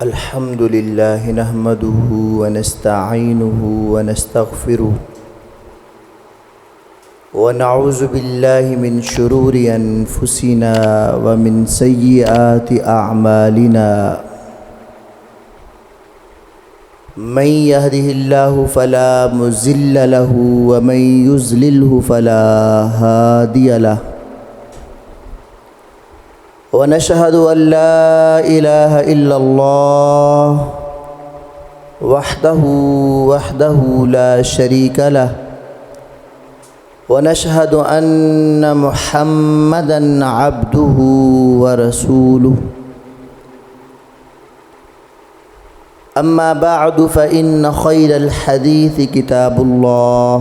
الحمد لله نحمده ونستعينه ونستغفره ونعوذ بالله من شرور أنفسنا ومن سيئات أعمالنا من يهده الله فلا مضل له ومن يضلله فلا هادي له ونشهد أن لا إله إلا الله وحده لا شريك له ونشهد أن محمدًا عبده ورسوله أما بعد فإن خير الحديث كتاب الله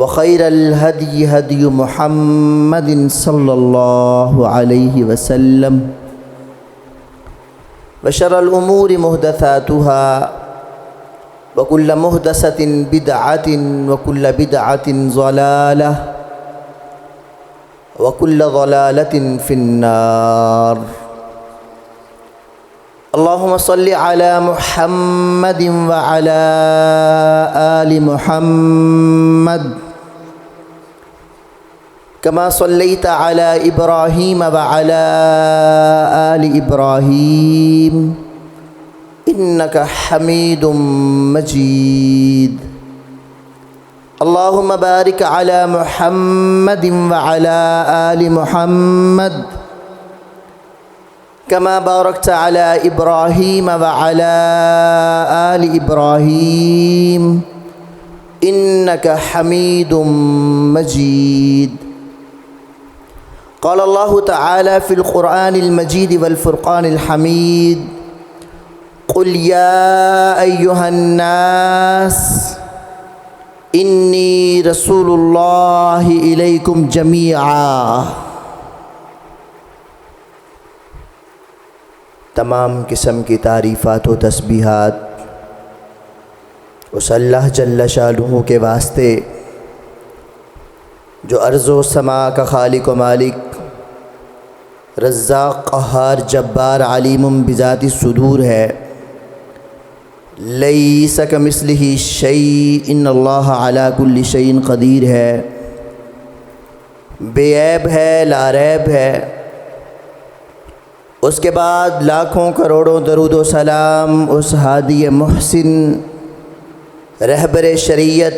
وخير الهدي هدي محمد صلى الله عليه وسلم وشر الأمور محدثاتها وكل محدثة بدعة وكل بدعة ضلالة وكل ضلالة في النار اللهم صل على محمد وعلى آل محمد كما صليت على إبراهيم وعلى آل إبراهيم إنك حميد مجيد اللهم بارك على محمد وعلى آل محمد كما باركت على إبراهيم وعلى آل إبراهيم إنك حميد مجيد قال الله تعالى في القرآن المجيد والفرقان الحميد قل يا أيها الناس إني رسول الله إليكم جميعا تمام قسم کی تعریفات و تسبیحات اس اللہ جل شانہ کے واسطے جو ارض و سما کا خالق و مالک رزاق قہار جبار علیم بذات الصدور ہے لیس کمثلہ شیء ان اللہ علی کل شیء قدیر ہے، بے عیب ہے، لا ریب ہے۔ اس کے بعد لاکھوں کروڑوں درود و سلام اس ہادی محسن رہبر شریعت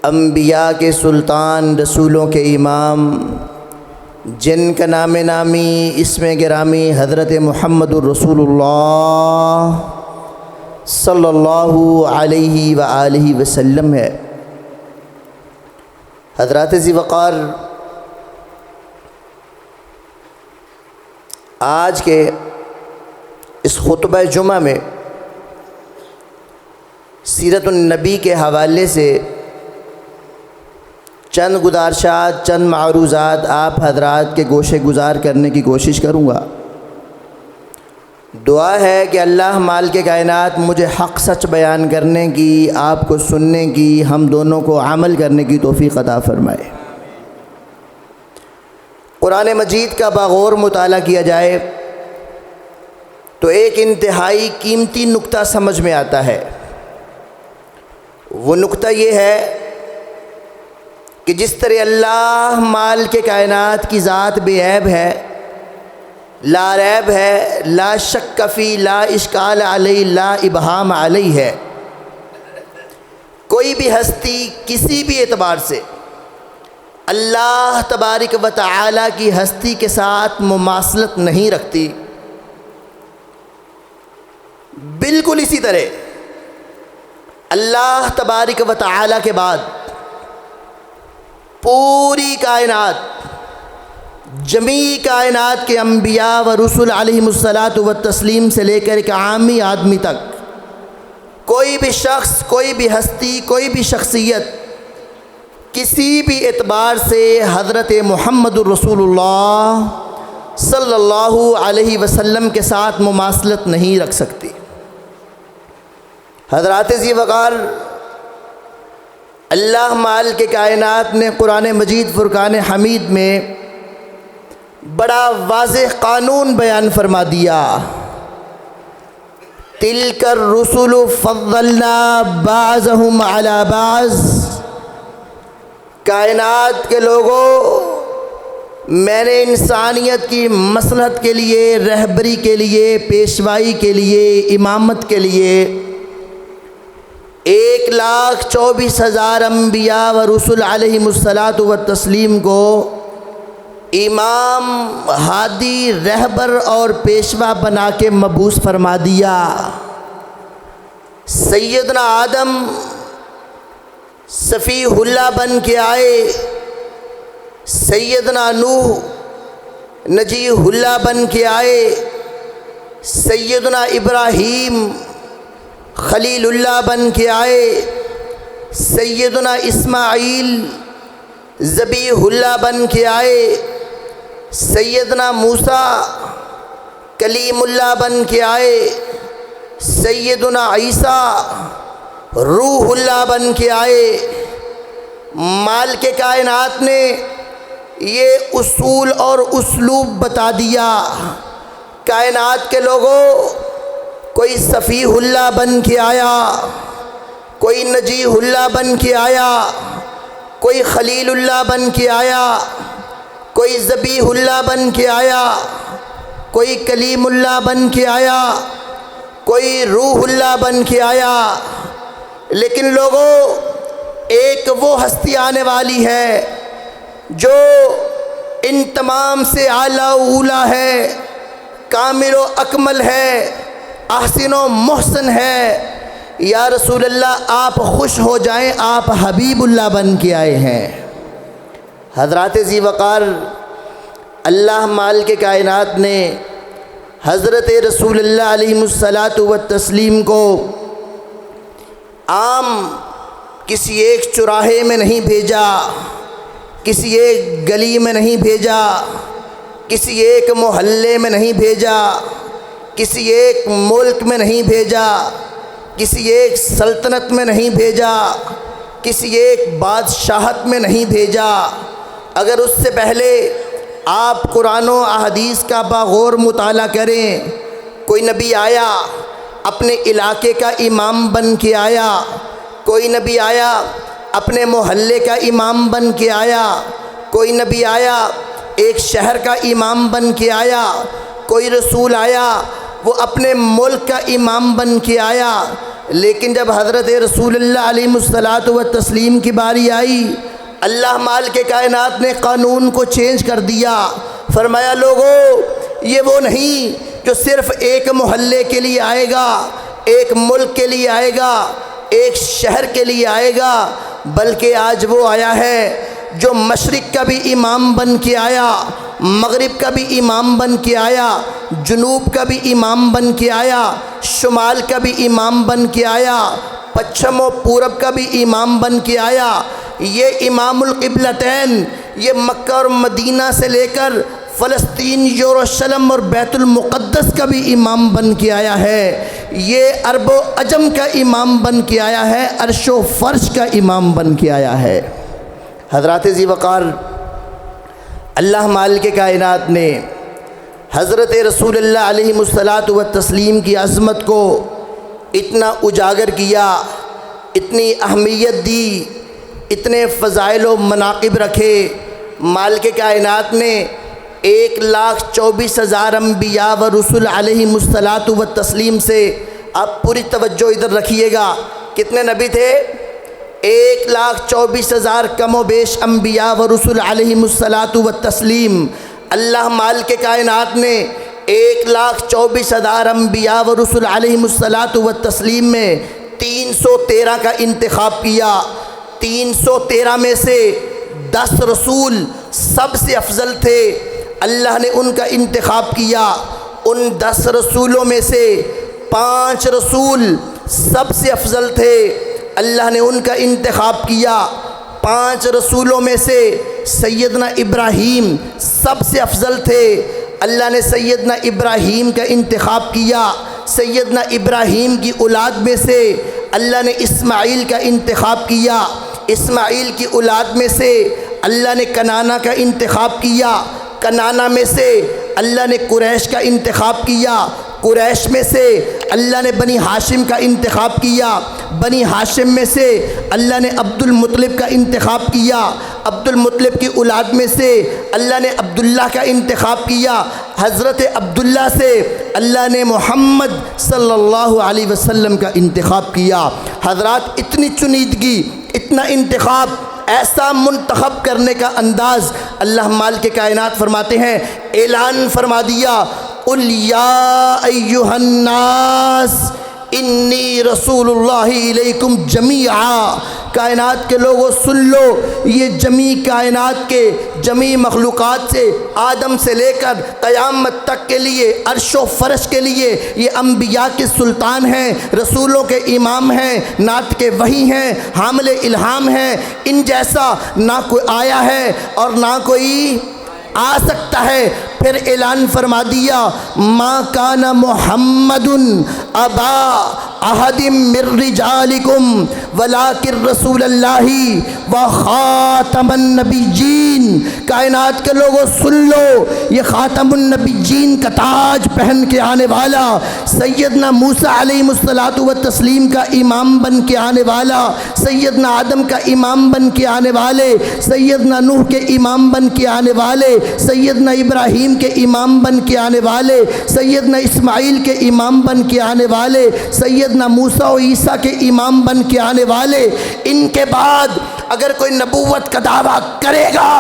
انبیاء کے سلطان رسولوں کے امام جن کا نام نامی اسم گرامی حضرت محمد الرسول اللہ صلی اللہ علیہ وآلہ وسلم ہے۔ حضرات ذی وقار، آج کے اس خطبہ جمعہ میں سیرت النبی کے حوالے سے چند گزارشات، چند معروضات آپ حضرات کے گوشے گزار کرنے کی کوشش کروں گا۔ دعا ہے کہ اللہ مالک کائنات مجھے حق سچ بیان کرنے کی، آپ کو سننے کی، ہم دونوں کو عمل کرنے کی توفیق عطا فرمائے۔ قرآن مجید کا باغور مطالعہ کیا جائے تو ایک انتہائی قیمتی نکتہ سمجھ میں آتا ہے۔ وہ نکتہ یہ ہے کہ جس طرح اللہ مال کے کائنات کی ذات بے عیب ہے، لا ریب ہے، لا شک فی، لا اشکال علیہ، لا ابہام علیہ ہے، کوئی بھی ہستی کسی بھی اعتبار سے اللہ تبارک و تعالی کی ہستی کے ساتھ مماثلت نہیں رکھتی، بالکل اسی طرح اللہ تبارک و تعالی کے بعد پوری کائنات، جمیع کائنات کے انبیاء و رسول علیہم الصلاۃ والتسلیم سے لے کر ایک عامی آدمی تک کوئی بھی شخص، کوئی بھی ہستی، کوئی بھی شخصیت کسی بھی اعتبار سے حضرت محمد الرسول اللہ صلی اللہ علیہ وسلم کے ساتھ مماثلت نہیں رکھ سکتی۔ حضرات ذی وقار، اللہ مال کے کائنات نے قرآن مجید فرقان حمید میں بڑا واضح قانون بیان فرما دیا، تلک الرسل فضلنا بعضهم علی بعض، کائنات کے لوگوں میں نے انسانیت کی مصلحت کے لیے، رہبری کے لیے، پیشوائی کے لیے، امامت کے لیے 1,24,000 انبیاء و رسول علیہم الصلاۃ والتسلیم کو امام، ہادی، رہبر اور پیشوا بنا کے مبعوث فرما دیا۔ سیدنا آدم صفیہ اللہ بن کے آئے، سیدنا نوح نجیح اللہ بن کے آئے، سیدنا ابراہیم خلیل اللہ بن کے آئے، سیدنا اسماعیل ذبیح اللہ بن کے آئے، سیدنا موسیٰ کلیم اللہ بن کے آئے، سیدنا عیسیٰ روح اللہ بن کے آئے۔ مالک کائنات نے یہ اصول اور اسلوب بتا دیا، کائنات کے لوگوں کوئی صفیح اللہ بن کے آیا، کوئی نجیح اللہ بن کے آیا، کوئی خلیل اللہ بن کے آیا، کوئی ذبیح اللہ بن کے آیا، کوئی کلیم اللہ بن کے آیا، کوئی روح اللہ بن کے آیا، لیکن لوگوں ایک وہ ہستی آنے والی ہے جو ان تمام سے اعلیٰ و اولیٰ ہے، کامل و اکمل ہے، احسن و محسن ہے۔ یا رسول اللہ آپ خوش ہو جائیں، آپ حبیب اللہ بن کے آئے ہیں۔ حضرات ذی وقار، اللہ مالک کائنات نے حضرت رسول اللہ علیہ الصلاۃ والتسلیم کو عام کسی ایک چوراہے میں نہیں بھیجا، کسی ایک گلی میں نہیں بھیجا، کسی ایک محلے میں نہیں بھیجا، کسی ایک ملک میں نہیں بھیجا، کسی ایک سلطنت میں نہیں بھیجا، کسی ایک بادشاہت میں نہیں بھیجا۔ اگر اس سے پہلے آپ قرآن و احادیث کا باغور مطالعہ کریں، کوئی نبی آیا اپنے علاقے کا امام بن کے آیا، کوئی نبی آیا اپنے محلے کا امام بن کے آیا، کوئی نبی آیا ایک شہر کا امام بن کے آیا، کوئی رسول آیا وہ اپنے ملک کا امام بن کے آیا۔ لیکن جب حضرت رسول اللہ علیہ الصلاۃ والتسلیم کی باری آئی، اللہ مالک کائنات نے قانون کو چینج کر دیا، فرمایا لوگوں یہ وہ نہیں جو صرف ایک محلے کے لیے آئے گا، ایک ملک کے لیے آئے گا، ایک شہر کے لیے آئے گا، بلکہ آج وہ آیا ہے جو مشرق کا بھی امام بن کے آیا، مغرب کا بھی امام بن کے آیا، جنوب کا بھی امام بن کے آیا، شمال کا بھی امام بن کے آیا، پچھم و پورب کا بھی امام بن کے آیا۔ یہ امام القبلتین، یہ مکہ اور مدینہ سے لے کر فلسطین، یروشلم اور بیت المقدس کا بھی امام بن کے آیا ہے، یہ عرب و عجم کا امام بن کے آیا ہے، عرش و فرش کا امام بن کے آیا ہے۔ حضرات ذی وقار، اللہ مالک کائنات نے حضرت رسول اللہ علیہ الصلاۃ والتسلیم کی عظمت کو اتنا اجاگر کیا، اتنی اہمیت دی، اتنے فضائل و مناقب رکھے۔ مالک کائنات نے 1,24,000 انبیاء و رسول علیہم الصلاۃ والتسلیم سے، آپ پوری توجہ ادھر رکھیے گا، کتنے نبی تھے؟ 1,24,000 کم و بیش انبیاء و رسول علیہم الصلاۃ والتسلیم۔ اللہ مالک کائنات نے 1,24,000 انبیاء و رسول علیہم الصلاۃ والتسلیم میں 313 کا انتخاب کیا۔ 313 میں سے 10 رسول سب سے افضل تھے، اللہ نے ان کا انتخاب کیا۔ ان 10 رسولوں میں سے 5 رسول سب سے افضل تھے، اللہ نے ان کا انتخاب کیا۔ 5 رسولوں میں سے سیدنا ابراہیم سب سے افضل تھے، اللہ نے سیدنا ابراہیم کا انتخاب کیا۔ سیدنا ابراہیم کی اولاد میں سے اللہ نے اسماعیل کا انتخاب کیا۔ اسماعیل کی اولاد میں سے اللہ نے کنعانہ کا انتخاب کیا۔ کنانہ میں سے اللہ نے قریش کا انتخاب کیا، قریش میں سے اللہ نے بنی ہاشم کا انتخاب کیا، بنی ہاشم میں سے اللہ نے عبد المطلب کا انتخاب کیا، عبد المطلب کی اولاد میں سے اللہ نے عبداللہ کا انتخاب کیا، حضرت عبداللہ سے اللہ نے محمد صلی اللہ علیہ وسلم کا انتخاب کیا۔ حضرات، اتنی چنیدگی، اتنا انتخاب، ایسا منتخب کرنے کا انداز، اللہ مالک کائنات فرماتے ہیں، اعلان فرما دیا، قُلْ يَا أَيُّهَا النَّاسِ انی رسول اللہ علیکم جمیعا۔ کائنات کے لوگوں سن لو، یہ جمیع کائنات کے جمیع مخلوقات سے، آدم سے لے کر قیامت تک کے لیے، عرش و فرش کے لیے، یہ انبیاء کے سلطان ہیں، رسولوں کے امام ہیں، نعت کے وحی ہیں، حامل الہام ہیں، ان جیسا نہ کوئی آیا ہے اور نہ کوئی آ سکتا ہے۔ پھر اعلان فرما دیا، ما کان محمد ابا احد من رجالکم ولکن رسول اللہ و خاتم النبیین۔ کائنات کے لوگوں سن لو، یہ خاتم النبیین کا تاج پہن کے آنے والا، سیدنا موسیٰ علیہ الصلوۃ والتسلیم کا امام بن کے آنے والا، سیدنا آدم کا امام بن کے آنے والے، سیدنا نوح کے امام بن کے آنے والے، سیدنا ابراہیم کے امام بن کے آنے والے، سیدنا اسماعیل کے امام بن کے آنے والے، سیدنا موسیٰ و عیسیٰ کے امام بن کے آنے والے۔ ان کے بعد اگر کوئی نبوت کا دعویٰ کرے گا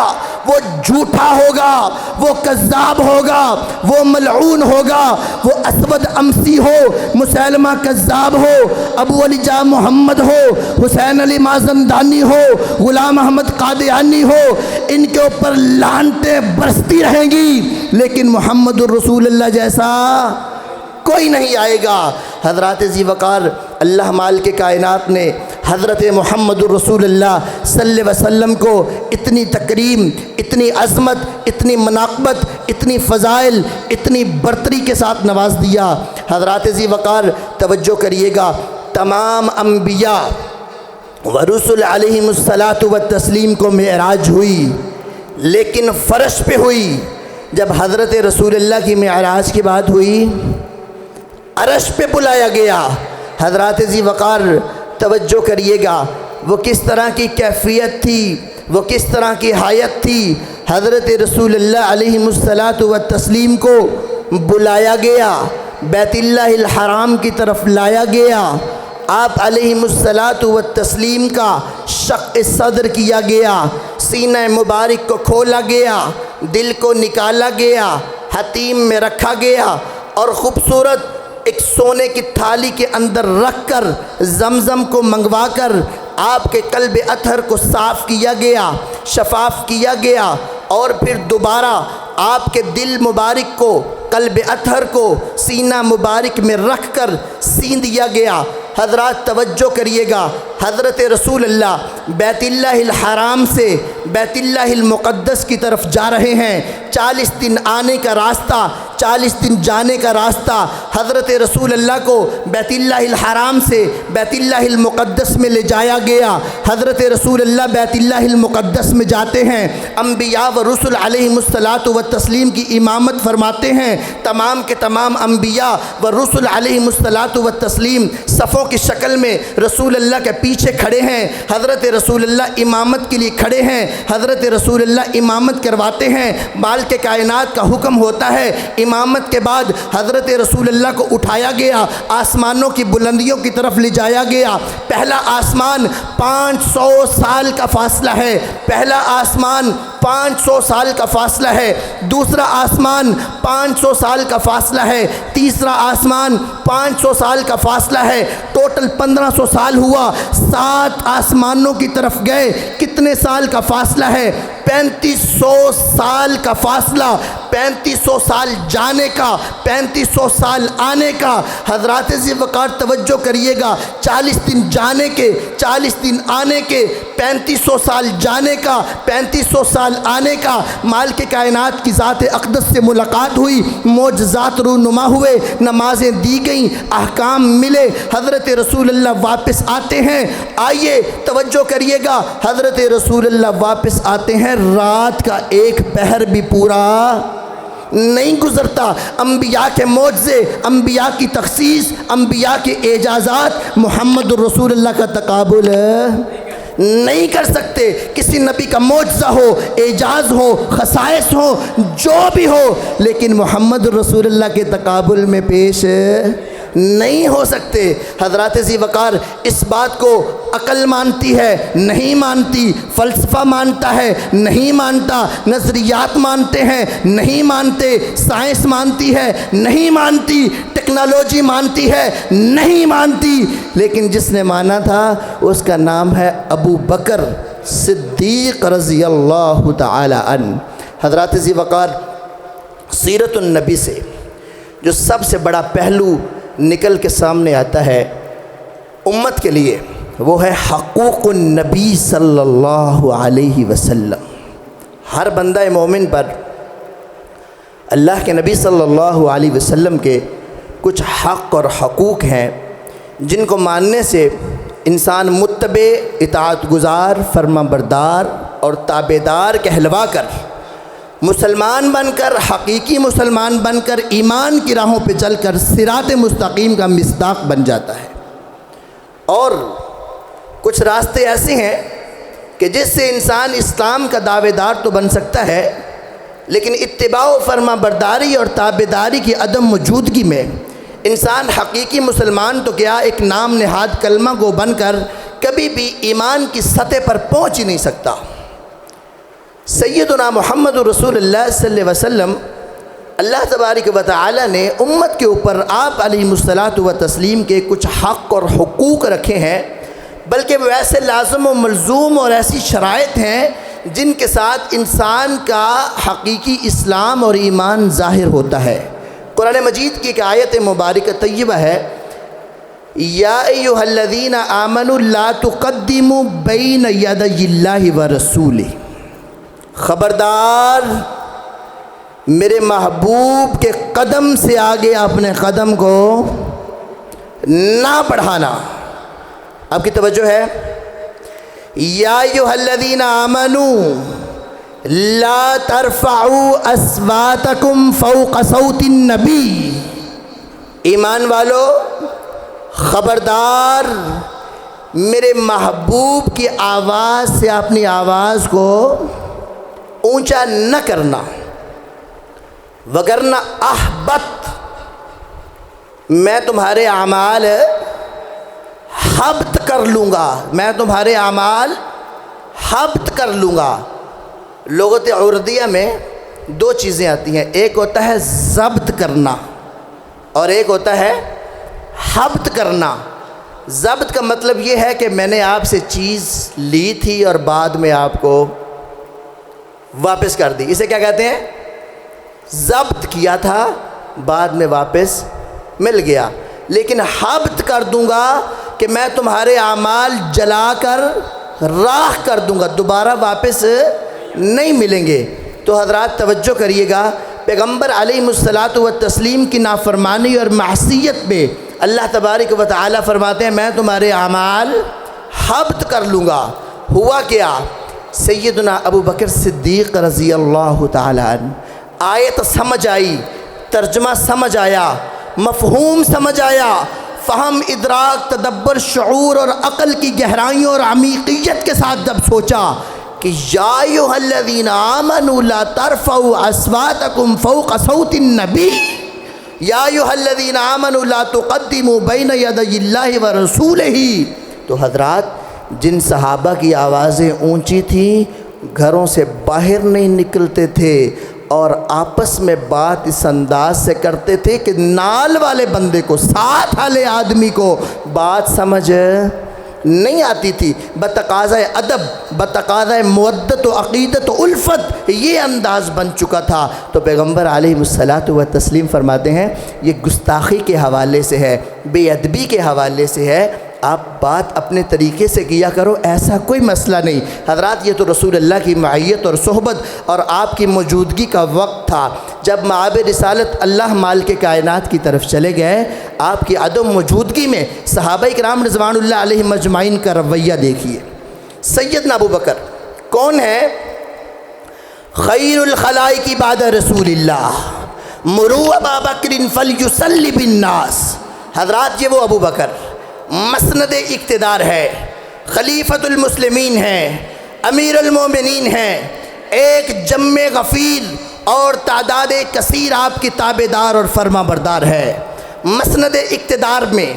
وہ جھوٹا ہوگا، وہ کذاب ہوگا، وہ ملعون ہوگا، وہ اسود امسی ہو، مسیلمہ کذاب ہو، ابو علی جاں محمد ہو، حسین علی مازندانی ہو، غلام احمد قادیانی ہو، ان کے اوپر لعنتیں برستی رہیں گی، لیکن محمد الرسول اللہ جیسا کوئی نہیں آئے گا۔ حضرات ذی وقار، اللہ مالک کائنات نے حضرت محمد الرسول اللہ صلی اللہ علیہ وسلم کو اتنی تکریم، اتنی عظمت، اتنی مناقبت، اتنی فضائل، اتنی برتری کے ساتھ نواز دیا۔ حضرات ذی وقار توجہ کریے گا، تمام انبیاء و رسول علیہم الصلاۃ والتسلیم کو معراج ہوئی، لیکن فرش پہ ہوئی۔ جب حضرت رسول اللہ کی معراج کی بات ہوئی، عرش پہ بلایا گیا۔ حضرات ذی وقار توجہ کریے گا، وہ کس طرح کی کیفیت تھی، وہ کس طرح کی حیت تھی۔ حضرت رسول اللہ علیہ الصلاۃ والتسلیم کو بلایا گیا، بیت اللہ الحرام کی طرف لایا گیا، آپ علیہ الصلاۃ والتسلیم کا شق صدر کیا گیا، سینہ مبارک کو کھولا گیا، دل کو نکالا گیا، حتیم میں رکھا گیا، اور خوبصورت ایک سونے کی تھالی کے اندر رکھ کر زمزم کو منگوا کر آپ کے قلب اطہر کو صاف کیا گیا، شفاف کیا گیا، اور پھر دوبارہ آپ کے دل مبارک کو، قلب اطہر کو سینہ مبارک میں رکھ کر سین دیا گیا۔ حضرات توجہ کریے گا، حضرت رسول اللہ بیت اللہ الحرام سے بیت اللہ المقدس کی طرف جا رہے ہیں، 40 دن آنے کا راستہ، 40 دن جانے کا راستہ۔ حضرت رسول اللہ کو بیت اللہ الحرام سے بیت اللہ المقدس میں لے جایا گیا۔ حضرت رسول اللہ بیت اللہ المقدس میں جاتے ہیں، انبیاء و رسل علیہم الصلاۃ والتسلیم کی امامت فرماتے ہیں۔ تمام کے تمام انبیاء و رسل علیہم الصلاۃ والتسلیم صفوں کی شکل میں رسول اللہ کے پیچھے کھڑے ہیں، حضرت رسول اللہ امامت کے لیے کھڑے ہیں، حضرت رسول اللہ امامت کرواتے ہیں۔ مالک کائنات کا حکم ہوتا ہے، امامت کے بعد حضرت رسول اللہ کو اٹھایا گیا، آسمانوں کی بلندیوں کی طرف لے جایا گیا۔ پہلا آسمان 500 سال کا فاصلہ ہے، پہلا آسمان 500 سال کا فاصلہ ہے، دوسرا آسمان 500 سال کا فاصلہ ہے، تیسرا آسمان 500 سال کا فاصلہ ہے، ٹوٹل 1500 سال ہوا۔ 7 آسمانوں کی طرف گئے، کتنے سال کا فاصلہ ہے؟ 3500 سال کا فاصلہ، 3500 سال جانے کا، 3500 سال آنے کا۔ حضرات ذی وقار توجہ کریے گا، 40 دن جانے کے، 40 دن آنے کے، 3500 سال جانے کا، 3500 سال آنے کا، مالک کائنات کی ذات اقدس سے ملاقات ہوئی، معجزات رونما ہوئے، نمازیں دی گئیں، احکام ملے، حضرت رسول اللہ واپس آتے ہیں۔ آئیے توجہ کریے گا، حضرت رسول اللہ واپس آتے ہیں، رات کا ایک پہر بھی پورا نہیں گزرتا، انبیاء کے معجزے، انبیاء کی تخصیص، انبیاء کے اعجازات محمد الرسول اللہ کا تقابل نہیں کر سکتے۔ کسی نبی کا معجزہ ہو، اعجاز ہو، خصائص ہو، جو بھی ہو، لیکن محمد الرسول اللہ کے تقابل میں پیش نہیں ہو سکتے۔ حضرات ذی وقار اس بات کو عقل مانتی ہے، نہیں مانتی، فلسفہ مانتا ہے، نہیں مانتا، نظریات مانتے ہیں، نہیں مانتے، سائنس مانتی ہے، نہیں مانتی، ٹیکنالوجی مانتی ہے، نہیں مانتی، لیکن جس نے مانا تھا اس کا نام ہے ابو بکر صدیق رضی اللہ تعالی عنہ۔ حضرات ذی وقار سیرت النبی سے جو سب سے بڑا پہلو نکل کے سامنے آتا ہے امت کے لیے، وہ ہے حقوق النبی صلی اللہ علیہ وسلم۔ ہر بندہ مومن پر اللہ کے نبی صلی اللہ علیہ وسلم کے کچھ حق اور حقوق ہیں جن کو ماننے سے انسان متبع، اطاعت گزار، فرما بردار اور تابعدار کہلوا کر مسلمان بن کر، حقیقی مسلمان بن کر، ایمان کی راہوں پہ چل کر صراط مستقیم کا مصداق بن جاتا ہے۔ اور کچھ راستے ایسے ہیں کہ جس سے انسان اسلام کا دعوے دار تو بن سکتا ہے، لیکن اتباع و فرما برداری اور تابعداری کی عدم موجودگی میں انسان حقیقی مسلمان تو کیا، ایک نام نہاد کلمہ گو بن کر کبھی بھی ایمان کی سطح پر پہنچ ہی نہیں سکتا۔ سیدنا محمد رسول اللہ صلی اللہ علیہ وسلم، اللہ تبارک و تعالی نے امت کے اوپر آپ علیہ الصلاۃ و تسلیم کے کچھ حق اور حقوق رکھے ہیں، بلکہ وہ ایسے لازم و ملزوم اور ایسی شرائط ہیں جن کے ساتھ انسان کا حقیقی اسلام اور ایمان ظاہر ہوتا ہے۔ قرآن مجید کی ایک آیت مبارکہ طیبہ ہے، یا ایھا الذین آمنوا لا تقدموا بین یدی اللہ ورسولہ، خبردار میرے محبوب کے قدم سے آگے اپنے قدم کو نہ بڑھانا۔ آپ کی توجہ ہے، یا ایھا الذین آمنوا لا ترفعوا اصواتکم فوق صوت النبی، ایمان والو خبردار میرے محبوب کی آواز سے اپنی آواز کو اونچا نہ کرنا، وگرنہ احبط، میں تمہارے اعمال حبط کر لوں گا، میں تمہارے اعمال حبط کر لوں گا۔ لغت عربیہ میں دو چیزیں آتی ہیں، ایک ہوتا ہے ضبط کرنا اور ایک ہوتا ہے حبط کرنا۔ ضبط کا مطلب یہ ہے کہ میں نے آپ سے چیز لی تھی اور بعد میں آپ کو واپس کر دی، اسے کیا کہتے ہیں؟ ضبط کیا تھا، بعد میں واپس مل گیا۔ لیکن حبط کر دوں گا کہ میں تمہارے اعمال جلا کر راکھ کر دوں گا، دوبارہ واپس نہیں ملیں گے۔ تو حضرات توجہ کریے گا، پیغمبر علیہ الصلاۃ والتسلیم کی نافرمانی اور معصیت پہ اللہ تبارک و تعالی فرماتے ہیں میں تمہارے اعمال حبط کر لوں گا۔ ہوا کیا؟ سیدنا ابو بکر صدیق رضی اللہ تعالی عنہ، آیت سمجھ آئی، ترجمہ سمجھ آیا، مفہوم سمجھ آیا، فہم، ادراک، تدبر، شعور اور عقل کی گہرائیوں اور عمیقیت کے ساتھ جب سوچا کہ یا ایھا الذین آمنوا لا ترفعوا اصواتکم فوق صوت النبی، یا ایھا الذین آمنوا لا تقدموا بین یدی اللہ ورسولہ، تو حضرات جن صحابہ کی آوازیں اونچی تھیں گھروں سے باہر نہیں نکلتے تھے اور آپس میں بات اس انداز سے کرتے تھے کہ نال والے بندے کو، ساتھ والے آدمی کو بات سمجھ نہیں آتی تھی۔ بتقاضۂ ادب، بتقاضۂ مودت و عقیدت و الفت یہ انداز بن چکا تھا۔ تو پیغمبر علیہ الصلاۃ والتسلیم فرماتے ہیں یہ گستاخی کے حوالے سے ہے، بے ادبی کے حوالے سے ہے، آپ بات اپنے طریقے سے کیا کرو، ایسا کوئی مسئلہ نہیں۔ حضرات یہ تو رسول اللہ کی معیت اور صحبت اور آپ کی موجودگی کا وقت تھا جب مآب رسالت اللہ مالک کائنات کی طرف چلے گئے۔ آپ کی عدم موجودگی میں صحابہ کرام رضوان اللہ علیہ مجمعین کا رویہ دیکھیے۔ سیدنا ابو بکر کون ہے؟ خیر الخلائق بعد رسول اللہ، مروا ابا بکر فلیصلی بالناس۔ حضرات یہ وہ ابو بکر مسند اقتدار ہے، خلیفۃ المسلمین ہے، امیر المومنین ہیں، ایک جم غفیر اور تعداد کثیر آپ کی تابعدار اور فرما بردار ہے۔ مسند اقتدار میں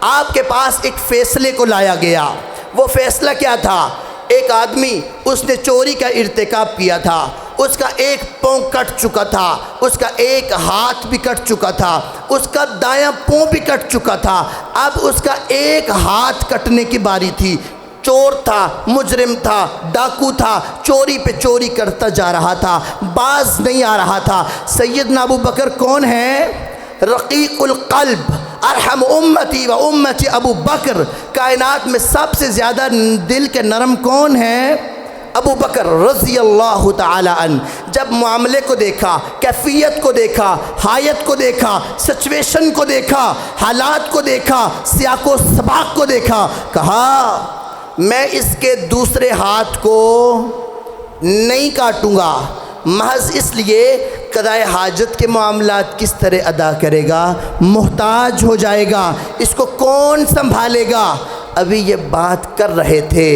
آپ کے پاس ایک فیصلے کو لایا گیا۔ وہ فیصلہ کیا تھا؟ ایک آدمی اس نے چوری کا ارتکاب کیا تھا، اس کا ایک پاؤں کٹ چکا تھا، اس کا ایک ہاتھ بھی کٹ چکا تھا، اس کا دایاں پاؤں بھی کٹ چکا تھا، اب اس کا ایک ہاتھ کٹنے کی باری تھی۔ چور تھا، مجرم تھا، ڈاکو تھا، چوری پہ چوری کرتا جا رہا تھا، باز نہیں آ رہا تھا۔ سیدنا ابو بکر کون ہے؟ رقیق القلب، ارحم امتی و امتی ابو بکر۔ کائنات میں سب سے زیادہ دل کے نرم کون ہے؟ ابو بکر رضی اللہ تعالی عنہ۔ جب معاملے کو دیکھا، کیفیت کو دیکھا، حایت کو دیکھا، سچویشن کو دیکھا، حالات کو دیکھا، سیاق و سباق کو دیکھا، کہا میں اس کے دوسرے ہاتھ کو نہیں کاٹوں گا، محض اس لیے قضائے حاجت کے معاملات کس طرح ادا کرے گا؟ محتاج ہو جائے گا، اس کو کون سنبھالے گا؟ ابھی یہ بات کر رہے تھے،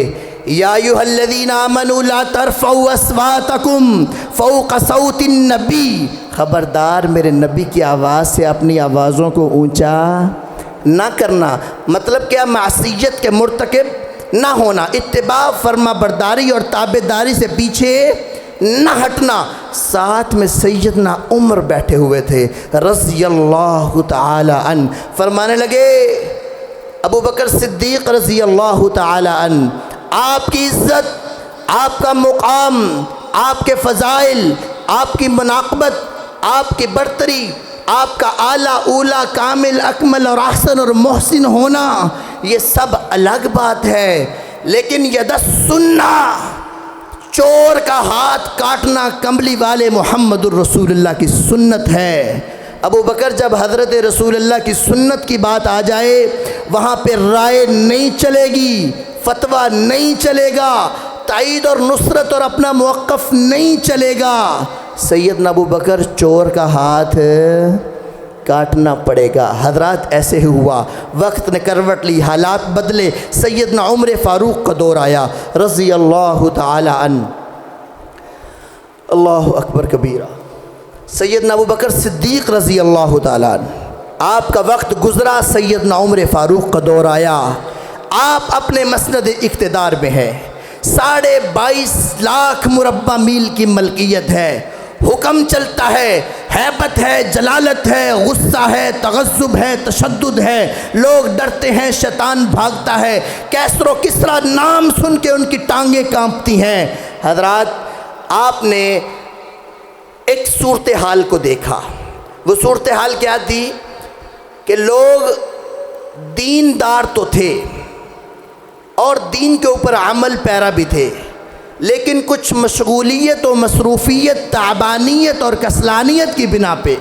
یا ایھا الذین آمنوا لا ترفعوا اصواتکم فوق صوت النبی، خبردار میرے نبی کی آواز سے اپنی آوازوں کو اونچا نہ کرنا۔ مطلب کیا؟ معصیت کے مرتکب نہ ہونا، اتباع فرما برداری اور تابعداری سے پیچھے نہ ہٹنا۔ ساتھ میں سیدنا عمر بیٹھے ہوئے تھے رضی اللہ تعالی عنہ، فرمانے لگے ابو بکر صدیق رضی اللہ تعالی عنہ، آپ کی عزت، آپ کا مقام، آپ کے فضائل، آپ کی مناقبت، آپ کی برتری، آپ کا اعلیٰ اولا کامل اکمل اور احسن اور محسن ہونا، یہ سب الگ بات ہے، لیکن ید السنہ، چور کا ہاتھ کاٹنا کملی والے محمد الرسول اللہ کی سنت ہے۔ ابو بکر جب حضرت رسول اللہ کی سنت کی بات آ جائے وہاں پہ رائے نہیں چلے گی، فتویٰ نہیں چلے گا، تائید اور نصرت اور اپنا موقف نہیں چلے گا۔ سیدنا ابو بکر چور کا ہاتھ کاٹنا پڑے گا۔ حضرات ایسے ہی ہوا، وقت نے کروٹ لی، حالات بدلے، سیدنا عمر فاروق کا دور آیا رضی اللہ تعالی عنہ۔ اللہ اکبر کبیرہ۔ سیدنا ابو بکر صدیق رضی اللہ تعالی عنہ، آپ کا وقت گزرا، سیدنا عمر فاروق کا دور آیا۔ آپ اپنے مسند اقتدار میں ہیں، 22.5 لاکھ مربع میل کی ملکیت ہے، حکم چلتا ہے، ہیبت ہے، جلالت ہے، غصہ ہے، تغضب ہے، تشدد ہے، لوگ ڈرتے ہیں، شیطان بھاگتا ہے، کیسر و کسریٰ نام سن کے ان کی ٹانگیں کانپتی ہیں۔ حضرات آپ نے ایک صورتحال کو دیکھا۔ وہ صورتحال کیا تھی کہ لوگ دیندار تو تھے اور دین کے اوپر عمل پیرا بھی تھے، لیکن کچھ مشغولیت و مصروفیت، تعبانیت اور کسلانیت کی بنا پہ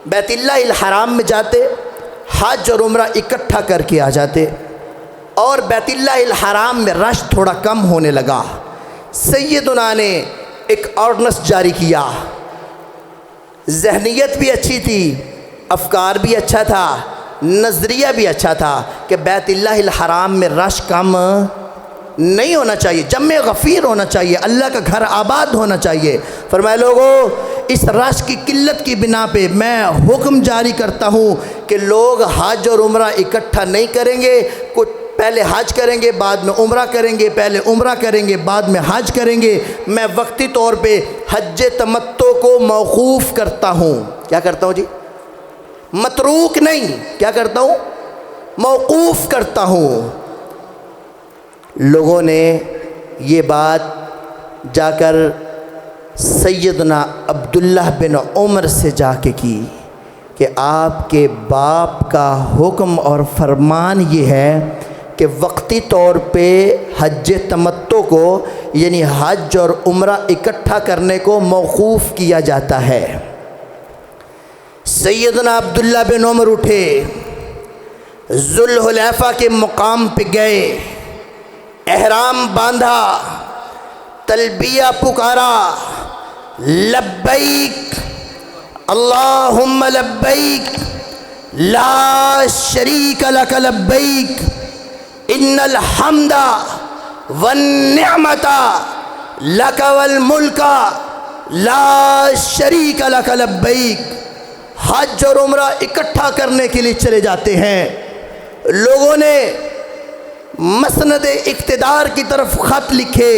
بیت اللہ الحرام میں جاتے، حج اور عمرہ اکٹھا کر کے آ جاتے، اور بیت اللہ الحرام میں رش تھوڑا کم ہونے لگا۔ سیدنا نے ایک آرڈننس جاری کیا، ذہنیت بھی اچھی تھی، افکار بھی اچھا تھا، نظریہ بھی اچھا تھا کہ بیت اللہ الحرام میں رش کم نہیں ہونا چاہیے، جمع غفیر ہونا چاہیے، اللہ کا گھر آباد ہونا چاہیے۔ فرمایا لوگوں، اس رش کی قلت کی بنا پہ میں حکم جاری کرتا ہوں کہ لوگ حج اور عمرہ اکٹھا نہیں کریں گے، کچھ پہلے حج کریں گے بعد میں عمرہ کریں گے، پہلے عمرہ کریں گے بعد میں حج کریں گے۔ میں وقتی طور پہ حج تمتع کو موقوف کرتا ہوں۔ کیا کرتا ہوں جی؟ متروک نہیں، کیا کرتا ہوں؟ موقوف کرتا ہوں۔ لوگوں نے یہ بات جا کر سیدنا عبداللہ بن عمر سے جا کے کی کہ آپ کے باپ کا حکم اور فرمان یہ ہے کہ وقتی طور پہ حج تمتع کو یعنی حج اور عمرہ اکٹھا کرنے کو موقوف کیا جاتا ہے۔ سیدنا عبداللہ بن عمر اٹھے، ذوالحلیفہ کے مقام پہ گئے، احرام باندھا، تلبیہ پکارا، لبیک اللہم لبیک لا شریک لک لبیک ان الحمد والنعمت لک والملک لا شریک لک لبیک۔ حج اور عمرہ اکٹھا کرنے کے لیے چلے جاتے ہیں۔ لوگوں نے مسند اقتدار کی طرف خط لکھے،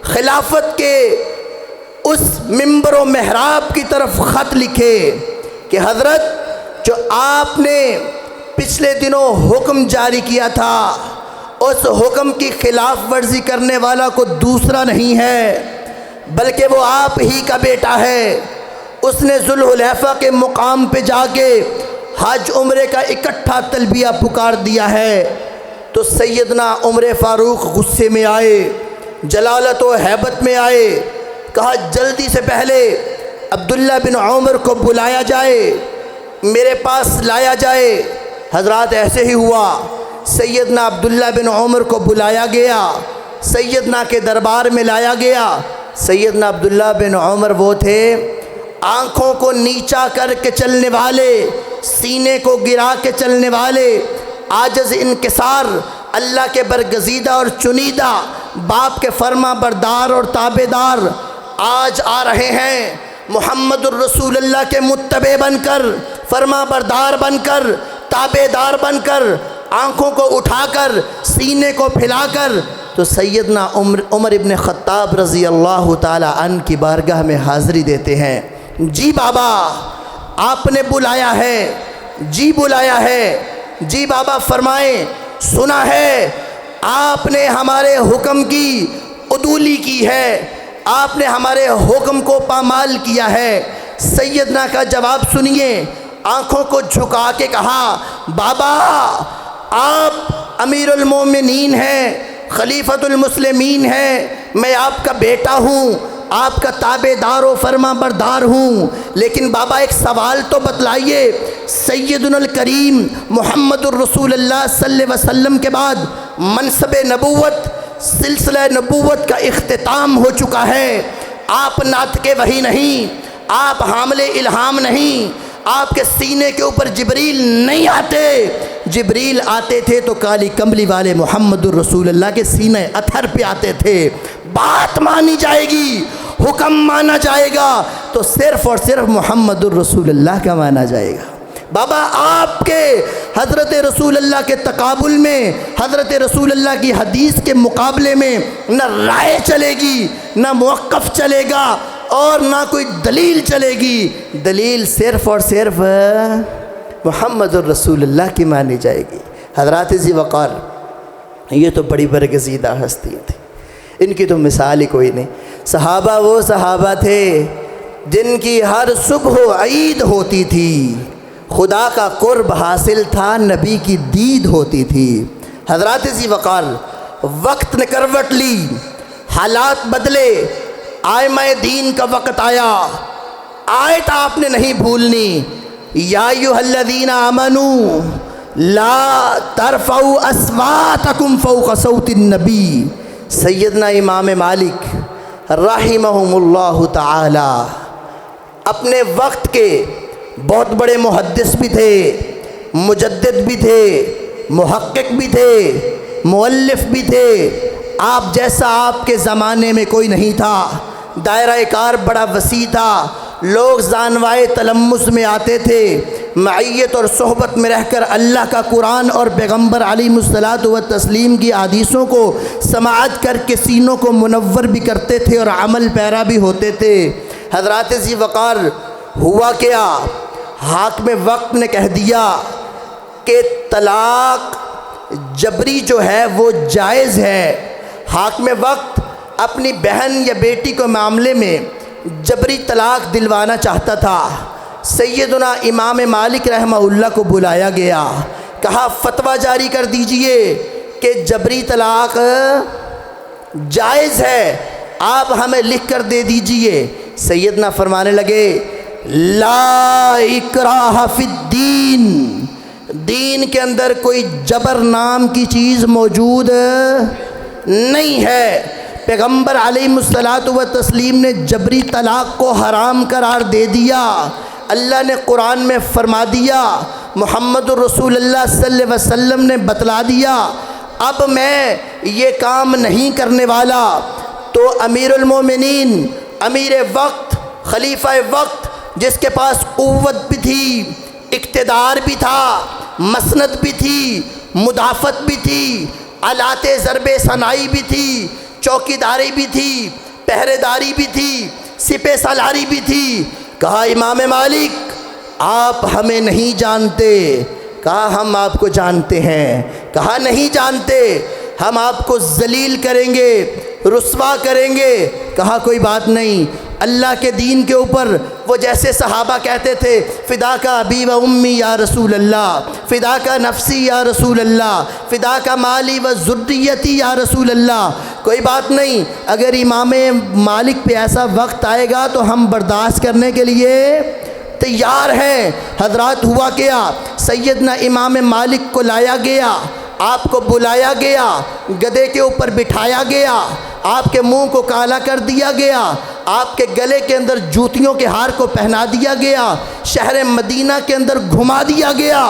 خلافت کے اس منبر و محراب کی طرف خط لکھے کہ حضرت جو آپ نے پچھلے دنوں حکم جاری کیا تھا، اس حکم کی خلاف ورزی کرنے والا کو دوسرا نہیں ہے بلکہ وہ آپ ہی کا بیٹا ہے۔ اس نے ذوالحلیفہ کے مقام پہ جا کے حج عمرے کا اکٹھا تلبیہ پکار دیا ہے۔ تو سیدنا عمر فاروق غصے میں آئے، جلالت و ہیبت میں آئے، کہا جلدی سے پہلے عبداللہ بن عمر کو بلایا جائے، میرے پاس لایا جائے۔ حضرات ایسے ہی ہوا، سیدنا عبداللہ بن عمر کو بلایا گیا، سیدنا کے دربار میں لایا گیا۔ سیدنا عبداللہ بن عمر وہ تھے آنکھوں کو نیچا کر کے چلنے والے، سینے کو گرا کے چلنے والے، عاجز انکسار، اللہ کے برگزیدہ اور چنیدہ، باپ کے فرما بردار اور تابع دار، آج آ رہے ہیں محمد الرسول اللہ کے متبع بن کر، فرما بردار بن کر، تابع دار بن کر، آنکھوں کو اٹھا کر، سینے کو پھیلا کر۔ تو سیدنا عمر ابن خطاب رضی اللہ تعالی عنہ کی بارگاہ میں حاضری دیتے ہیں۔ جی بابا آپ نے بلایا ہے، جی بلایا ہے، جی بابا فرمائیں، سنا ہے آپ نے ہمارے حکم کی عدولی کی ہے، آپ نے ہمارے حکم کو پامال کیا ہے۔ سیدنا کا جواب سنیے، آنکھوں کو جھکا کے کہا بابا آپ امیر المومنین ہیں، خلیفۃ المسلمین ہیں، میں آپ کا بیٹا ہوں، آپ کا تابع دار و فرما بردار ہوں، لیکن بابا ایک سوال تو بتلائیے، سیدنا الکریم محمد الرسول اللہ صلی اللہ علیہ وسلم کے بعد منصب نبوت، سلسلہ نبوت کا اختتام ہو چکا ہے، آپ ناطق وحی نہیں، آپ حامل الہام نہیں، آپ کے سینے کے اوپر جبریل نہیں آتے، جبریل آتے تھے تو کالی کملی والے محمد الرسول اللہ کے سینے اتھر پہ آتے تھے۔ بات مانی جائے گی، حکم مانا جائے گا تو صرف اور صرف محمد الرسول اللہ کا مانا جائے گا۔ بابا آپ کے حضرت رسول اللہ کے تقابل میں، حضرت رسول اللہ کی حدیث کے مقابلے میں نہ رائے چلے گی، نہ موقف چلے گا اور نہ کوئی دلیل چلے گی، دلیل صرف اور صرف محمد الرسول اللہ کی مانی جائے گی۔ حضرات ذی وقار یہ تو بڑی برگزیدہ ہستیاں تھیں، ان کی تو مثال ہی کوئی نہیں۔ صحابہ وہ صحابہ تھے جن کی ہر صبح عید ہوتی تھی، خدا کا قرب حاصل تھا، نبی کی دید ہوتی تھی۔ حضرات ذی وقار وقت نے کروٹ لی، حالات بدلے، آئمہ دین کا وقت آیا، آیت آپ نے نہیں بھولنی، یا ایھا الذین آمنوا لا ترفعوا اصواتکم فوق صوت النبی۔ سیدنا امام مالک رحمہم اللہ تعالی اپنے وقت کے بہت بڑے محدث بھی تھے، مجدد بھی تھے، محقق بھی تھے، مؤلف بھی تھے، آپ جیسا آپ کے زمانے میں کوئی نہیں تھا، دائرہ کار بڑا وسیع تھا، لوگ زانوائے تلمس میں آتے تھے، معیت اور صحبت میں رہ کر اللہ کا قرآن اور پیغمبر علیہ الصلاۃ والتسلیم کی حدیثوں کو سماعت کر کے سینوں کو منور بھی کرتے تھے اور عمل پیرا بھی ہوتے تھے۔ حضرات ذی وقار ہوا کیا، حاکم وقت نے کہہ دیا کہ طلاق جبری جو ہے وہ جائز ہے۔ حاکم وقت اپنی بہن یا بیٹی کو معاملے میں جبری طلاق دلوانا چاہتا تھا۔ سیدنا امام مالک رحمہ اللہ کو بلایا گیا، کہا فتویٰ جاری کر دیجئے کہ جبری طلاق جائز ہے، آپ ہمیں لکھ کر دے دیجئے۔ سیدنا فرمانے لگے لا اکراہ فی الدین، دین کے اندر کوئی جبر نام کی چیز موجود نہیں ہے۔ پیغمبر علیہ الصلوۃ والتسلیم نے جبری طلاق کو حرام قرار دے دیا۔ اللہ نے قرآن میں فرما دیا، محمد الرسول اللہ صلی اللہ علیہ وسلم نے بتلا دیا، اب میں یہ کام نہیں کرنے والا۔ تو امیر المومنین، امیر وقت، خلیفہ وقت، جس کے پاس قوت بھی تھی، اقتدار بھی تھا، مسند بھی تھی، مدافعت بھی تھی، آلات ضرب صنائی بھی تھی، چوکی داری بھی تھی، پہرے داری بھی تھی، سپہ سالاری بھی تھی، کہا امام مالک آپ ہمیں نہیں جانتے۔ کہا ہم آپ کو جانتے ہیں۔ کہا نہیں جانتے، ہم آپ کو ذلیل کریں گے، رسوا کریں گے۔ کہا کوئی بات نہیں، اللہ کے دین کے اوپر وہ جیسے صحابہ کہتے تھے فدا کا ابی و امی یا رسول اللہ، فدا کا نفسی یا رسول اللہ، فدا کا مالی و ذریتی یا رسول اللہ، کوئی بات نہیں، اگر امام مالک پہ ایسا وقت آئے گا تو ہم برداشت کرنے کے لیے تیار ہیں۔ حضرات ہوا کیا، سیدنا امام مالک کو لایا گیا، آپ کو بلایا گیا، گدھے کے اوپر بٹھایا گیا، آپ کے منہ کو کالا کر دیا گیا، آپ کے گلے کے اندر جوتیوں کے ہار کو پہنا دیا گیا، شہر مدینہ کے اندر گھما دیا گیا۔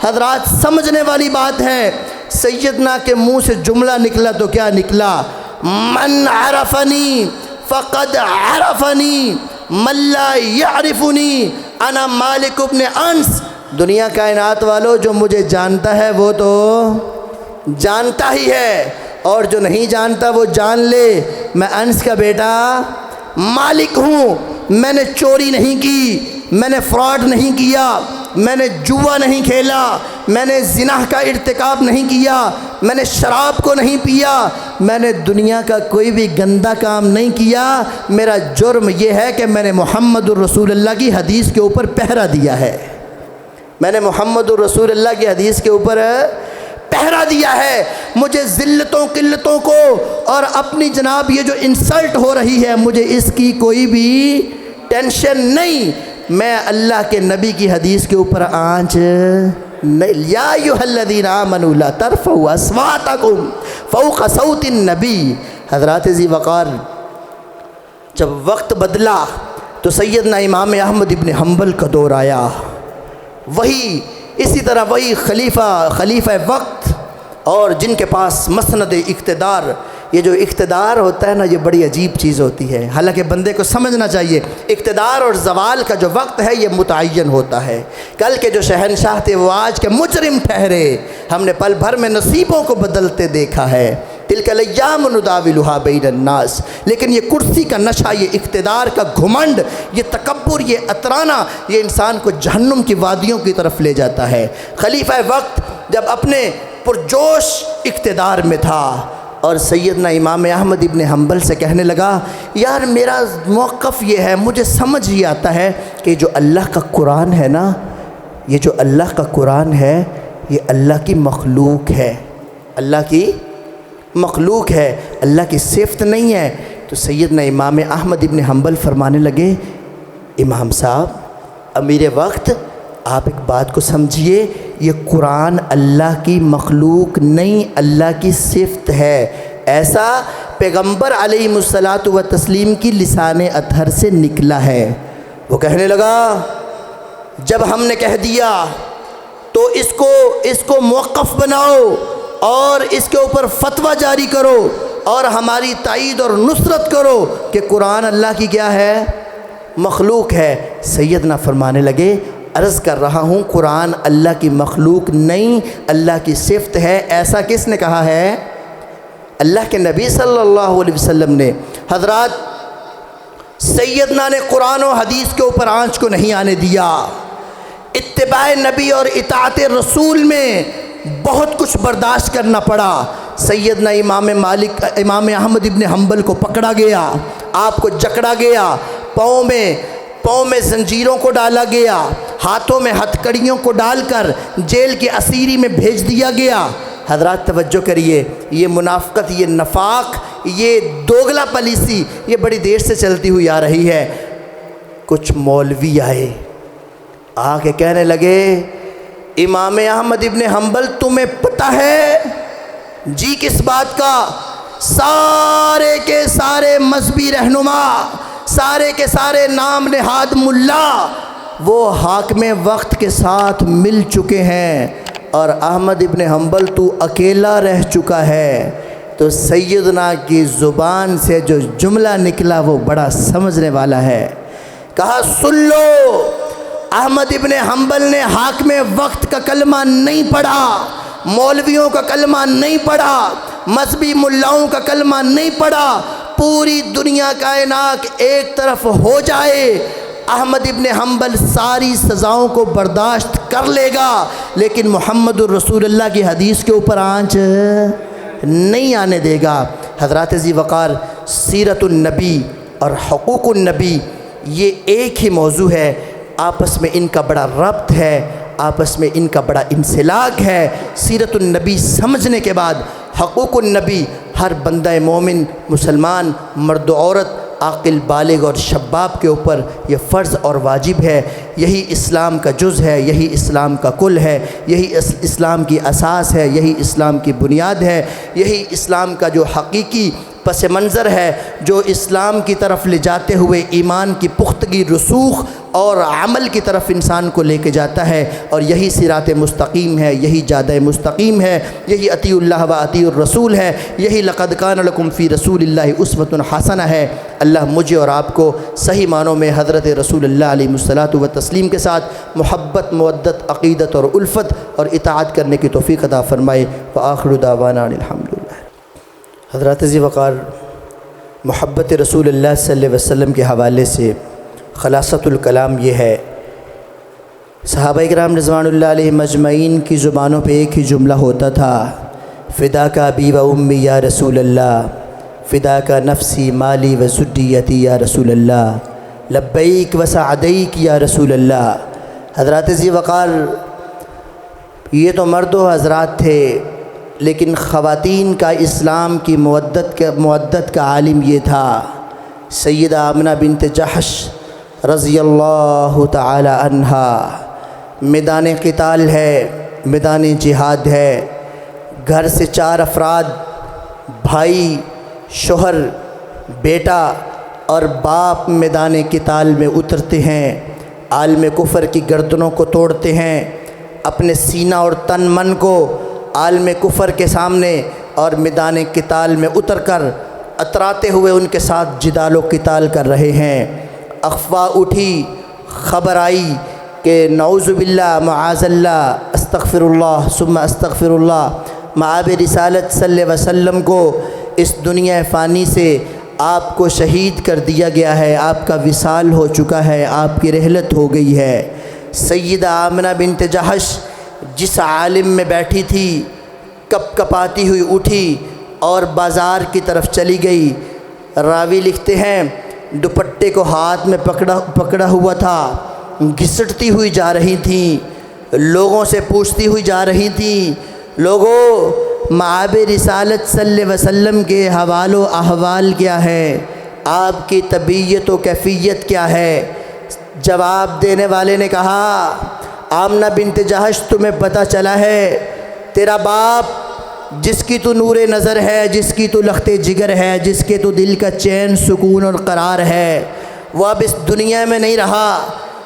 حضرات سمجھنے والی بات ہے، سیدنا کے منہ سے جملہ نکلا تو کیا نکلا؟ من عرفنی فقد عرفنی من لا یعرفنی انا مالک ابن انس۔ دنیا کائنات والو، جو مجھے جانتا ہے وہ تو جانتا ہی ہے، اور جو نہیں جانتا وہ جان لے میں انس کا بیٹا مالک ہوں۔ میں نے چوری نہیں کی، میں نے فراڈ نہیں کیا، میں نے جوا نہیں کھیلا، میں نے زنا کا ارتکاب نہیں کیا، میں نے شراب کو نہیں پیا، میں نے دنیا کا کوئی بھی گندا کام نہیں کیا۔ میرا جرم یہ ہے کہ میں نے محمد الرسول اللہ کی حدیث کے اوپر پہرا دیا ہے، میں نے محمد الرسول اللہ کی حدیث کے اوپر پہرا دیا ہے۔ مجھے ذلتوں قلتوں کو اور اپنی جناب یہ جو انسلٹ ہو رہی ہے، مجھے اس کی کوئی بھی ٹینشن نہیں۔ میں اللہ کے نبی کی حدیث کے اوپر آنچ نہیں۔ یا ایھا الذین آمنوا لا ترفعوا اصواتکم فوق صوت النبی۔ حضرات ذی وقار، جب وقت بدلا تو سیدنا امام احمد ابن حنبل کا دور آیا، وہی اسی طرح وہی خلیفہ وقت، اور جن کے پاس مسند اقتدار۔ یہ جو اقتدار ہوتا ہے نا، یہ بڑی عجیب چیز ہوتی ہے، حالانکہ بندے کو سمجھنا چاہیے اقتدار اور زوال کا جو وقت ہے یہ متعین ہوتا ہے۔ کل کے جو شہنشاہ تھے وہ آج کے مجرم ٹھہرے، ہم نے پل بھر میں نصیبوں کو بدلتے دیکھا ہے۔ تلک الایام نداولھا بین الناس۔ لیکن یہ کرسی کا نشہ، یہ اقتدار کا گھمنڈ، یہ تکبر، یہ اترانا، یہ انسان کو جہنم کی وادیوں کی طرف لے جاتا ہے۔ خلیفہ وقت جب اپنے پرجوش اقتدار میں تھا اور سیدنا امام احمد ابن حنبل سے کہنے لگا یار میرا موقف یہ ہے، مجھے سمجھ یہ آتا ہے کہ جو اللہ کا قرآن ہے نا، یہ جو اللہ کا قرآن ہے یہ اللہ کی مخلوق ہے، اللہ کی مخلوق ہے، اللہ کی صفت نہیں ہے۔ تو سیدنا امام احمد ابن حنبل فرمانے لگے امام صاحب، امیر وقت، آپ ایک بات کو سمجھیے، یہ قرآن اللہ کی مخلوق نہیں، اللہ کی صفت ہے۔ ایسا پیغمبر علیہ الصلوۃ والتسلیم کی لسان اطہر سے نکلا ہے۔ وہ کہنے لگا جب ہم نے کہہ دیا تو اس کو موقف بناؤ اور اس کے اوپر فتویٰ جاری کرو اور ہماری تائید اور نصرت کرو کہ قرآن اللہ کی کیا ہے؟ مخلوق ہے۔ سیدنا فرمانے لگے عرض کر رہا ہوں قرآن اللہ کی مخلوق نہیں، اللہ کی صفت ہے۔ ایسا کس نے کہا ہے؟ اللہ کے نبی صلی اللہ علیہ وسلم نے۔ حضرات سیدنا نے قرآن و حدیث کے اوپر آنچ کو نہیں آنے دیا۔ اتباع نبی اور اطاعت رسول میں بہت کچھ برداشت کرنا پڑا۔ سیدنا امام احمد ابن حنبل کو پکڑا گیا، آپ کو جکڑا گیا، پاؤں میں زنجیروں کو ڈالا گیا، ہاتھوں میں ہتھ کڑیوں کو ڈال کر جیل کی اسیری میں بھیج دیا گیا۔ حضرات توجہ کریے، یہ منافقت، یہ نفاق، یہ دوگلا پالیسی یہ بڑی دیر سے چلتی ہوئی آ رہی ہے۔ کچھ مولوی آئے، آ کے کہنے لگے امام احمد ابن حنبل تمہیں پتہ ہے؟ جی کس بات کا؟ سارے کے سارے مذہبی رہنما، سارے کے سارے نام نہاد ملا وہ حاکم وقت کے ساتھ مل چکے ہیں، اور احمد ابن حنبل تو اکیلا رہ چکا ہے۔ تو سیدنا کی زبان سے جو جملہ نکلا وہ بڑا سمجھنے والا ہے۔ کہا سن لو، احمد ابن حنبل نے حاکم وقت کا کلمہ نہیں پڑھا، مولویوں کا کلمہ نہیں پڑھا، مذہبی ملاؤں کا کلمہ نہیں پڑھا، پوری دنیا کائنات ایک طرف ہو جائے، احمد ابن حنبل ساری سزاؤں کو برداشت کر لے گا، لیکن محمد الرسول اللہ کی حدیث کے اوپر آنچ نہیں آنے دے گا۔ حضرات ذی وقار، سیرت النبی اور حقوق النبی یہ ایک ہی موضوع ہے، آپس میں ان کا بڑا ربط ہے، آپس میں ان کا بڑا انسلاک ہے۔ سیرت النبی سمجھنے کے بعد حقوق النبی ہر بندہ مومن، مسلمان، مرد و عورت، عاقل بالغ اور شباب کے اوپر یہ فرض اور واجب ہے۔ یہی اسلام کا جز ہے، یہی اسلام کا کل ہے، یہی اسلام کی اساس ہے، یہی اسلام کی بنیاد ہے، یہی اسلام کا جو حقیقی پس منظر ہے، جو اسلام کی طرف لے جاتے ہوئے ایمان کی پختگی، رسوخ اور عمل کی طرف انسان کو لے کے جاتا ہے، اور یہی صراط مستقیم ہے، یہی جادہ مستقیم ہے، یہی اطیعوا اللہ و اطیعوا الرسول ہے، یہی لقد کان لکم فی رسول اللہ اسوۃ حسنہ ہے۔ اللہ مجھے اور آپ کو صحیح معنوں میں حضرت رسول اللہ علیہ الصلوۃ والتسلیم کے ساتھ محبت، مودت، عقیدت اور الفت اور اطاعت کرنے کی توفیق عطا فرمائے۔ وآخر دعوانا الحمدللہ۔ حضرات ذی وقار، محبت رسول اللہ صلی اللہ علیہ وسلم کے حوالے سے خلاصۃ الکلام یہ ہے، صحابہ کرام رضوان اللہ علیہ مجمعین کی زبانوں پہ ایک ہی جملہ ہوتا تھا، فداک ابی و امی یا رسول اللہ، فداک نفسی مالی و ذریتی یا رسول اللہ، لبیک و سعدیک یا رسول اللہ۔ حضرات ذی وقار، یہ تو مرد و حضرات تھے، لیکن خواتین کا اسلام کی مودت کا عالم یہ تھا۔ سیدہ آمنہ بنت جحش رضی اللہ تعالی عنہا، میدان قتال ہے، میدان جہاد ہے، گھر سے 4 افراد، بھائی، شوہر، بیٹا اور باپ میدان قتال میں اترتے ہیں، عالم کفر کی گردنوں کو توڑتے ہیں، اپنے سینہ اور تن من کو عالم کفر کے سامنے اور میدان قتال میں اتر کر اتراتے ہوئے ان کے ساتھ جدال و قتال کر رہے ہیں۔ افواہ اٹھی، خبر آئی کہ نعوذ باللہ، معاذ اللہ، استغفر اللہ ثم استغفر اللہ، مآب رسالت صلی اللہ علیہ وسلم کو اس دنیا فانی سے آپ کو شہید کر دیا گیا ہے، آپ کا وصال ہو چکا ہے، آپ کی رحلت ہو گئی ہے۔ سیدہ آمنہ بنت جحش جس عالم میں بیٹھی تھی، کپ کپاتی ہوئی اٹھی اور بازار کی طرف چلی گئی۔ راوی لکھتے ہیں دوپٹے کو ہاتھ میں پکڑا ہوا تھا، گھسٹتی ہوئی جا رہی تھیں، لوگوں سے پوچھتی ہوئی جا رہی تھیں، لوگوں مآب رسالت صلی اللہ علیہ وسلم کے حوال و احوال کیا ہے، آپ کی طبیعت و کیفیت کیا ہے؟ جواب دینے والے نے کہا، آمنہ بنت جحش تمہیں پتہ چلا ہے، تیرا باپ جس کی تو نور نظر ہے، جس کی تو لخت جگر ہے، جس کے تو دل کا چین، سکون اور قرار ہے، وہ اب اس دنیا میں نہیں رہا،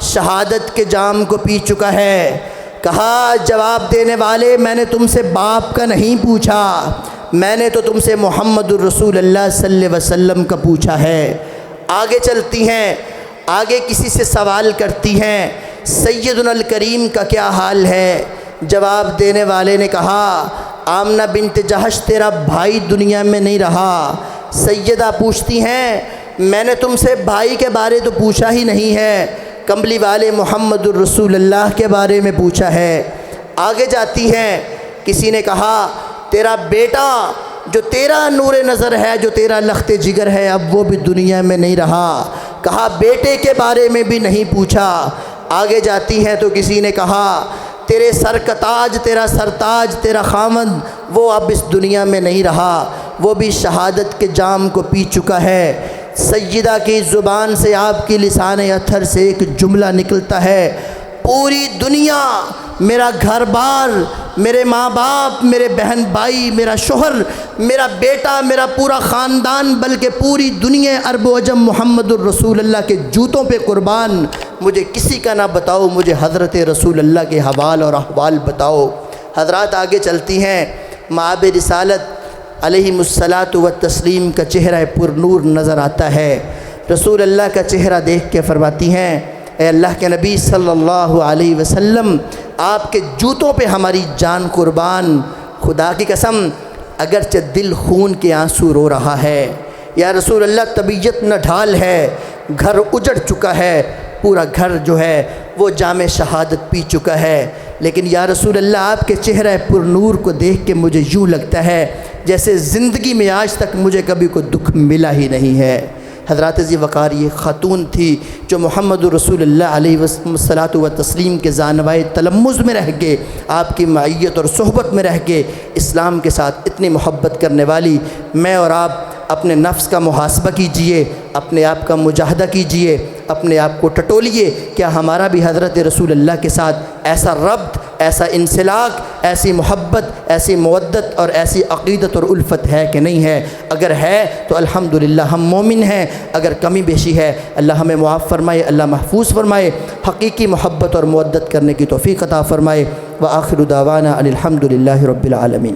شہادت کے جام کو پی چکا ہے۔ کہا جواب دینے والے، میں نے تم سے باپ کا نہیں پوچھا، میں نے تو تم سے محمد الرسول اللہ صلی اللہ علیہ وسلم کا پوچھا ہے۔ آگے چلتی ہیں، آگے کسی سے سوال کرتی ہیں، سیدنا الکریم کا کیا حال ہے؟ جواب دینے والے نے کہا، آمنہ بنت جحش تیرا بھائی دنیا میں نہیں رہا۔ سیدہ پوچھتی ہیں، میں نے تم سے بھائی کے بارے تو پوچھا ہی نہیں ہے، کمبلی والے محمد الرسول اللہ کے بارے میں پوچھا ہے۔ آگے جاتی ہیں، کسی نے کہا تیرا بیٹا جو تیرا نور نظر ہے، جو تیرا لخت جگر ہے، اب وہ بھی دنیا میں نہیں رہا۔ کہا بیٹے کے بارے میں بھی نہیں پوچھا۔ آگے جاتی ہیں تو کسی نے کہا تیرے سر کا تاج، تیرا سرتاج، تیرا خامد وہ اب اس دنیا میں نہیں رہا، وہ بھی شہادت کے جام کو پی چکا ہے۔ سیدہ کی زبان سے، آپ کی لسان اطہر سے ایک جملہ نکلتا ہے، پوری دنیا، میرا گھر بار، میرے ماں باپ، میرے بہن بھائی، میرا شوہر، میرا بیٹا، میرا پورا خاندان، بلکہ پوری دنیا عرب و عجم محمد الرسول اللہ کے جوتوں پہ قربان، مجھے کسی کا نہ بتاؤ، مجھے حضرت رسول اللہ کے حوال اور احوال بتاؤ۔ حضرات آگے چلتی ہیں، مآب رسالت علیہم الصلاۃ والتسلیم کا چہرہ پر نور نظر آتا ہے۔ رسول اللہ کا چہرہ دیکھ کے فرماتی ہیں، اے اللہ کے نبی صلی اللہ علیہ وسلم، آپ کے جوتوں پہ ہماری جان قربان، خدا کی قسم اگرچہ دل خون کے آنسو رو رہا ہے۔ یا رسول اللہ طبیعت نہ ڈھال ہے، گھر اجڑ چکا ہے، پورا گھر جو ہے وہ جام شہادت پی چکا ہے، لیکن یا رسول اللہ آپ کے چہرہ پر نور کو دیکھ کے مجھے یوں لگتا ہے جیسے زندگی میں آج تک مجھے کبھی کوئی دکھ ملا ہی نہیں ہے۔ حضرات ذی وقار یہ خاتون تھی جو محمد رسول اللہ علیہ الصلاۃ والتسلیم کے زانوائے تلمذ میں رہ کے، آپ کی معیت اور صحبت میں رہ کے اسلام کے ساتھ اتنی محبت کرنے والی۔ میں اور آپ اپنے نفس کا محاسبہ کیجئے، اپنے آپ کا مجاہدہ کیجئے، اپنے آپ کو ٹٹولیے، کیا ہمارا بھی حضرت رسول اللہ کے ساتھ ایسا ربط، ایسا انسلاک، ایسی محبت، ایسی مودت اور ایسی عقیدت اور الفت ہے کہ نہیں ہے؟ اگر ہے تو الحمدللہ ہم مومن ہیں، اگر کمی بیشی ہے اللہ ہمیں معاف فرمائے، اللہ محفوظ فرمائے، حقیقی محبت اور مودت کرنے کی توفیق عطا فرمائے۔ وآخر دعوانا ان الحمدللہ رب العالمین۔